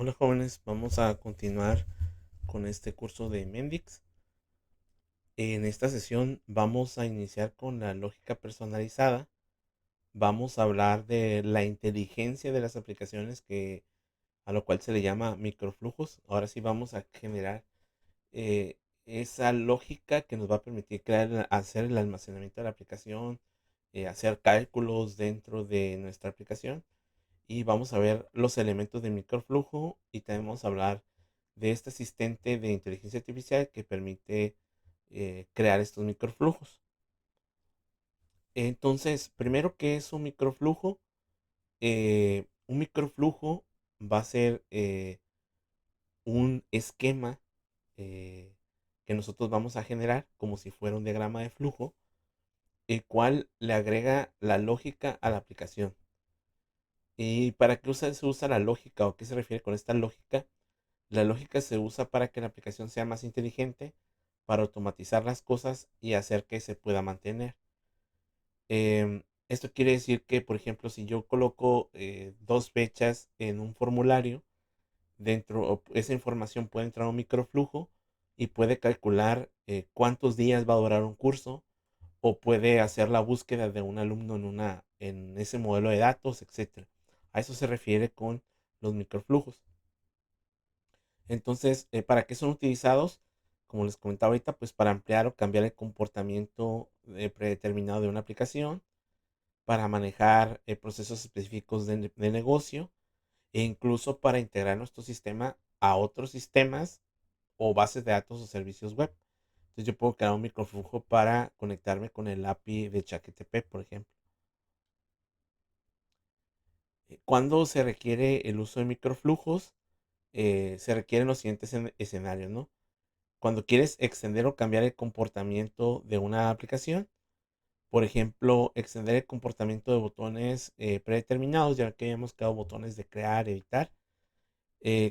Hola jóvenes, vamos a continuar con este curso de Mendix. En esta sesión vamos a iniciar con la lógica personalizada. Vamos a hablar de la inteligencia de las aplicaciones a lo cual se le llama microflujos. Ahora sí vamos a generar eh, esa lógica que nos va a permitir hacer el almacenamiento de la aplicación, hacer cálculos dentro de nuestra aplicación y vamos a ver los elementos del microflujo y también vamos a hablar de este asistente de inteligencia artificial que permite crear estos microflujos. Entonces, primero, ¿qué es un microflujo? Un microflujo va a ser un esquema eh, que nosotros vamos a generar como si fuera un diagrama de flujo, el cual le agrega la lógica a la aplicación. ¿Y para qué se usa la lógica o qué se refiere con esta lógica? La lógica se usa para que la aplicación sea más inteligente, para automatizar las cosas y hacer que se pueda mantener. Esto quiere decir que, por ejemplo, si yo coloco dos fechas en un formulario, esa información puede entrar a un microflujo y puede calcular cuántos días va a durar un curso o puede hacer la búsqueda de un alumno en ese modelo de datos, etcétera. A eso se refiere con los microflujos. Entonces, ¿para qué son utilizados? Como les comentaba ahorita, pues para ampliar o cambiar el comportamiento predeterminado de una aplicación, para manejar procesos específicos de negocio e incluso para integrar nuestro sistema a otros sistemas o bases de datos o servicios web. Entonces yo puedo crear un microflujo para conectarme con el API de ChatGPT, por ejemplo. Cuando se requiere el uso de microflujos, se requieren los siguientes escenarios, ¿no? Cuando quieres extender o cambiar el comportamiento de una aplicación, por ejemplo, extender el comportamiento de botones predeterminados, ya que hemos creado botones de crear, editar,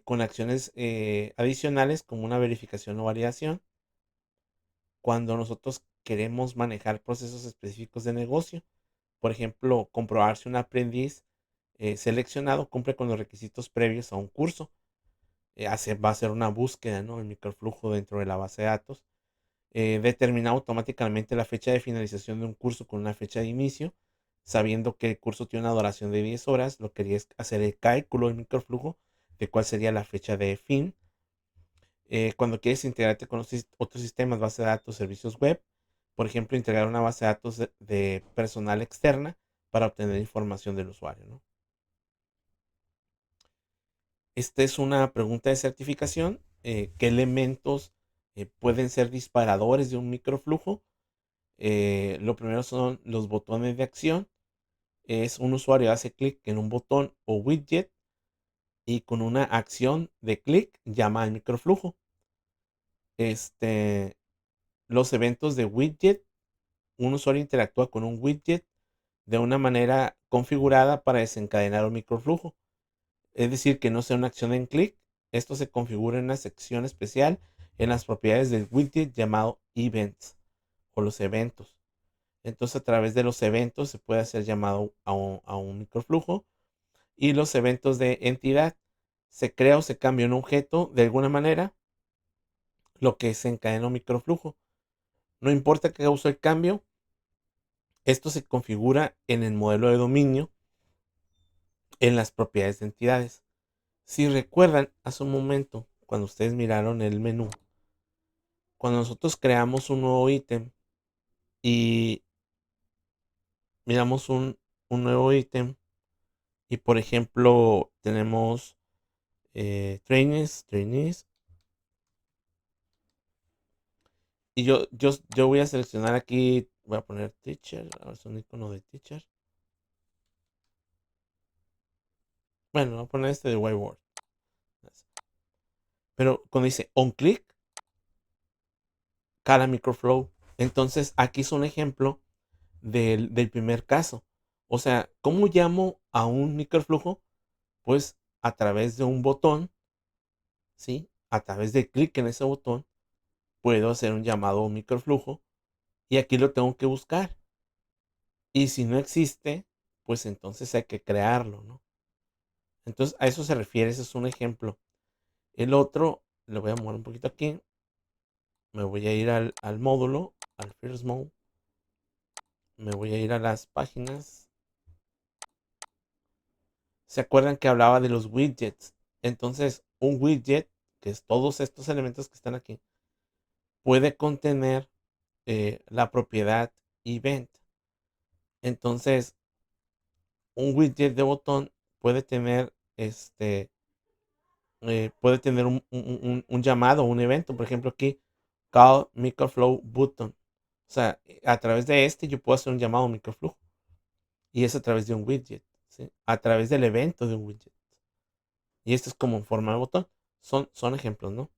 con acciones adicionales como una verificación o validación. Cuando nosotros queremos manejar procesos específicos de negocio, por ejemplo, comprobar si un aprendiz seleccionado cumple con los requisitos previos a un curso. Va a hacer una búsqueda, ¿no? El microflujo dentro de la base de datos determina automáticamente la fecha de finalización de un curso con una fecha de inicio, sabiendo que el curso tiene una duración de 10 horas, lo que haría es hacer el cálculo del microflujo de cuál sería la fecha de fin. Cuando quieres integrarte con otros sistemas, base de datos, servicios web, por ejemplo, integrar una base de datos de personal externa para obtener información del usuario, ¿no? Esta es una pregunta de certificación. ¿Qué elementos pueden ser disparadores de un microflujo? Lo primero son los botones de acción. Es un usuario hace clic en un botón o widget y con una acción de clic llama al microflujo. Este, los eventos de widget. Un usuario interactúa con un widget de una manera configurada para desencadenar un microflujo. Es decir, que no sea una acción en clic. Esto se configura en una sección especial en las propiedades del widget llamado events o los eventos. Entonces, a través de los eventos se puede hacer llamado a un microflujo y los eventos de entidad. Se crea o se cambia un objeto de alguna manera, lo que se encadena un microflujo. No importa que use el cambio, esto se configura en el modelo de dominio en las propiedades de entidades. Si recuerdan hace un momento, cuando ustedes miraron el menú, cuando nosotros creamos un nuevo ítem y miramos un nuevo ítem y por ejemplo tenemos trainees, y yo voy a seleccionar aquí, voy a poner teacher, a ver, es un icono de teacher. Bueno, voy a poner este de whiteboard. Pero cuando dice on click, cada microflow. Entonces aquí es un ejemplo del primer caso. O sea, ¿cómo llamo a un microflujo? Pues a través de un botón, ¿sí? A través de clic en ese botón, puedo hacer un llamado a un microflujo y aquí lo tengo que buscar. Y si no existe, pues entonces hay que crearlo, ¿no? Entonces, a eso se refiere, ese es un ejemplo. El otro, le voy a mover un poquito aquí, me voy a ir al módulo, al First Mode, me voy a ir a las páginas. ¿Se acuerdan que hablaba de los widgets? Entonces, un widget, que es todos estos elementos que están aquí, puede contener la propiedad event. Entonces, un widget de botón puede tener un llamado, un evento. Por ejemplo, aquí, call microflow button. O sea, a través de yo puedo hacer un llamado microflujo. Y es a través de un widget, ¿sí? A través del evento de un widget. Y esto es como en forma de botón. Son ejemplos, ¿no?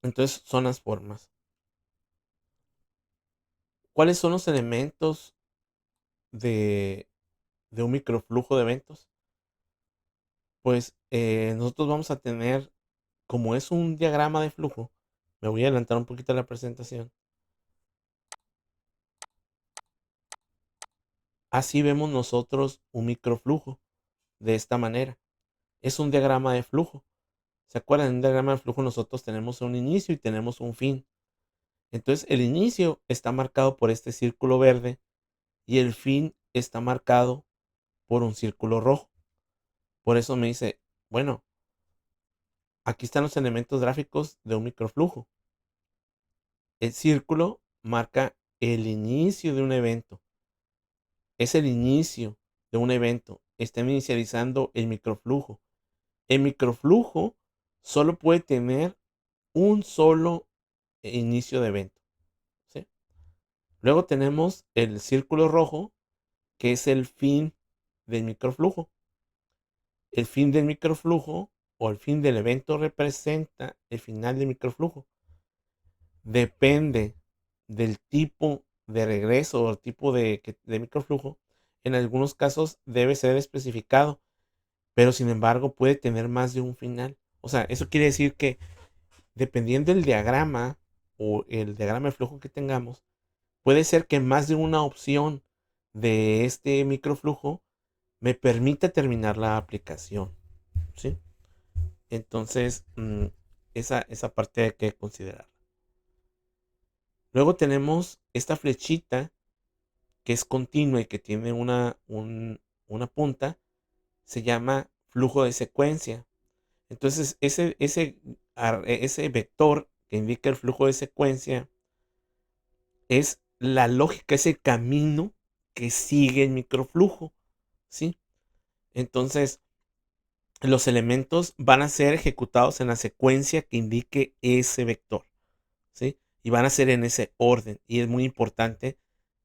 Entonces son las formas. ¿Cuáles son los elementos de, de un microflujo de eventos? Pues nosotros vamos a tener, como es un diagrama de flujo, me voy a adelantar un poquito a la presentación. Así vemos nosotros un microflujo de esta manera. Es un diagrama de flujo. ¿Se acuerdan? En un diagrama de flujo nosotros tenemos un inicio y tenemos un fin. Entonces el inicio está marcado por este círculo verde y el fin está marcado por un círculo rojo. Por eso me dice, bueno, aquí están los elementos gráficos de un microflujo. El círculo marca el inicio de un evento. Es el inicio de un evento. Está inicializando el microflujo. El microflujo solo puede tener un solo inicio de evento, ¿sí? Luego tenemos el círculo rojo, que es el fin del microflujo. El fin del microflujo o el fin del evento representa el final del microflujo. Depende del tipo de regreso o tipo de microflujo. En algunos casos debe ser especificado, pero sin embargo puede tener más de un final. O sea, eso quiere decir que dependiendo del diagrama o el diagrama de flujo que tengamos, puede ser que más de una opción de este microflujo me permita terminar la aplicación, ¿sí? Entonces, esa parte hay que considerar. Luego tenemos esta flechita que es continua y que tiene una punta, se llama flujo de secuencia. Entonces, ese vector que indica el flujo de secuencia es la lógica, es el camino que sigue el microflujo, ¿sí? Entonces, los elementos van a ser ejecutados en la secuencia que indique ese vector, ¿sí? Y van a ser en ese orden. Y es muy importante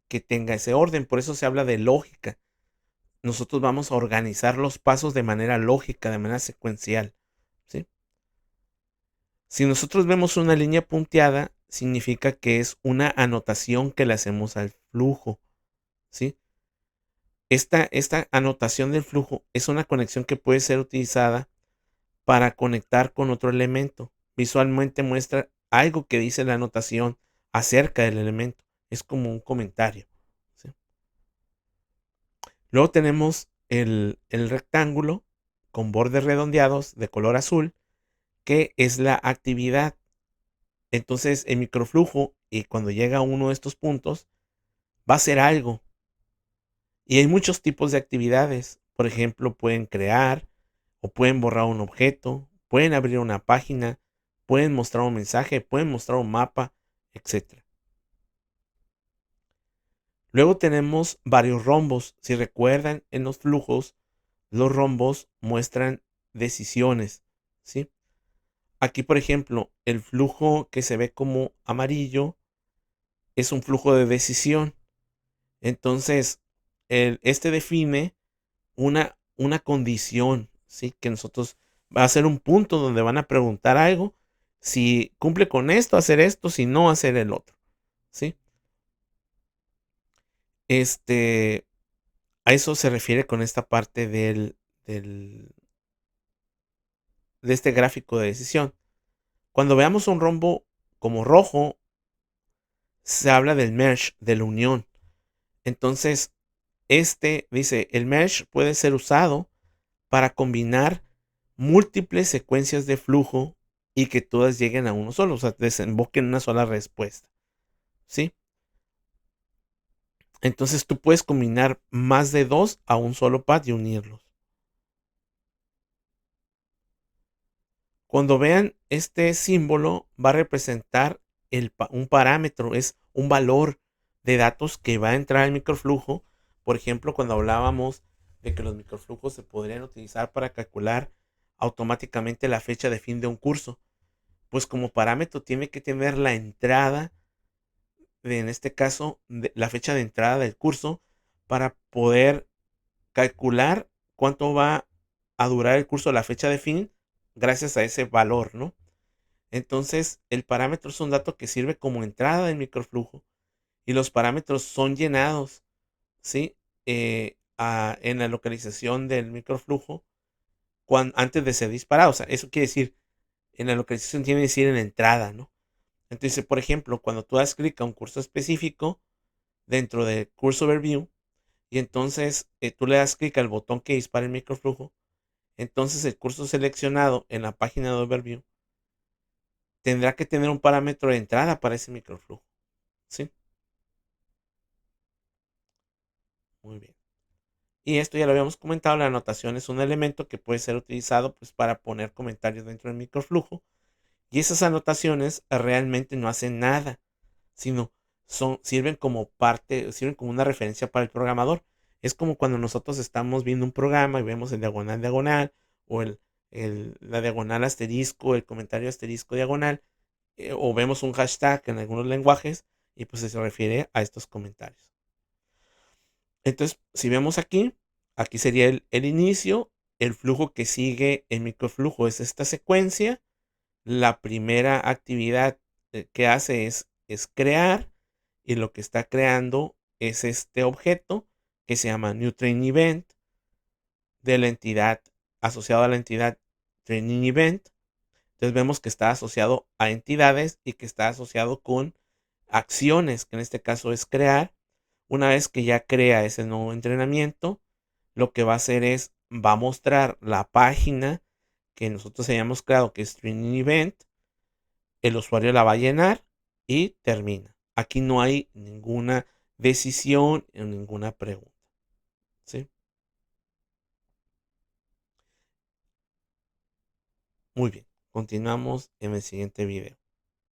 que tenga ese orden. Por eso se habla de lógica. Nosotros vamos a organizar los pasos de manera lógica, de manera secuencial, ¿sí? Si nosotros vemos una línea punteada, significa que es una anotación que le hacemos al flujo, ¿sí? Esta anotación del flujo es una conexión que puede ser utilizada para conectar con otro elemento. Visualmente muestra algo que dice la anotación acerca del elemento. Es como un comentario, ¿sí? Luego tenemos el rectángulo con bordes redondeados de color azul, que es la actividad. Entonces, el microflujo, y cuando llega a uno de estos puntos, va a hacer algo. Y hay muchos tipos de actividades. Por ejemplo, pueden crear o pueden borrar un objeto, pueden abrir una página, pueden mostrar un mensaje, pueden mostrar un mapa, etcétera. Luego tenemos varios rombos. Si recuerdan, en los flujos, los rombos muestran decisiones, ¿sí? Aquí, por ejemplo, el flujo que se ve como amarillo es un flujo de decisión. Entonces, este define una condición, ¿sí? Que nosotros va a ser un punto donde van a preguntar algo. Si cumple con esto, hacer esto, si no, hacer el otro, ¿sí? Este, a eso se refiere con esta parte del, de este gráfico de decisión. Cuando veamos un rombo como rojo, se habla del merge, de la unión. Entonces, dice, el merge puede ser usado para combinar múltiples secuencias de flujo y que todas lleguen a uno solo, o sea, desemboquen en una sola respuesta, ¿sí? Entonces tú puedes combinar más de 2 a un solo pad y unirlos. Cuando vean este símbolo, va a representar un parámetro, es un valor de datos que va a entrar al microflujo. Por ejemplo, cuando hablábamos de que los microflujos se podrían utilizar para calcular automáticamente la fecha de fin de un curso, pues como parámetro tiene que tener la entrada, en este caso, la fecha de entrada del curso, para poder calcular cuánto va a durar el curso, la fecha de fin, gracias a ese valor, ¿no? Entonces, el parámetro es un dato que sirve como entrada del microflujo y los parámetros son llenados, ¿sí? En la localización del microflujo antes de ser disparado. O sea, eso quiere decir, en la localización tiene que decir en la entrada, ¿no? Entonces, por ejemplo, cuando tú das clic a un curso específico dentro del curso overview y entonces tú le das clic al botón que dispara el microflujo, entonces el curso seleccionado en la página de overview tendrá que tener un parámetro de entrada para ese microflujo, ¿sí? Muy bien. Y esto ya lo habíamos comentado, la anotación es un elemento que puede ser utilizado pues, para poner comentarios dentro del microflujo. Y esas anotaciones realmente no hacen nada, sino sirven como parte, sirven como una referencia para el programador. Es como cuando nosotros estamos viendo un programa y vemos el diagonal diagonal o la diagonal asterisco, el comentario asterisco diagonal, o vemos un hashtag en algunos lenguajes y pues se refiere a estos comentarios. Entonces, si vemos aquí sería el inicio, el flujo que sigue el microflujo es esta secuencia. La primera actividad que hace es crear y lo que está creando es este objeto que se llama New Training Event de la entidad asociado a la entidad Training Event. Entonces vemos que está asociado a entidades y que está asociado con acciones, que en este caso es crear. Una vez que ya crea ese nuevo entrenamiento, lo que va a hacer va a mostrar la página que nosotros hayamos creado, que es Training Event. El usuario la va a llenar y termina. Aquí no hay ninguna decisión o ninguna pregunta, ¿sí? Muy bien, continuamos en el siguiente video.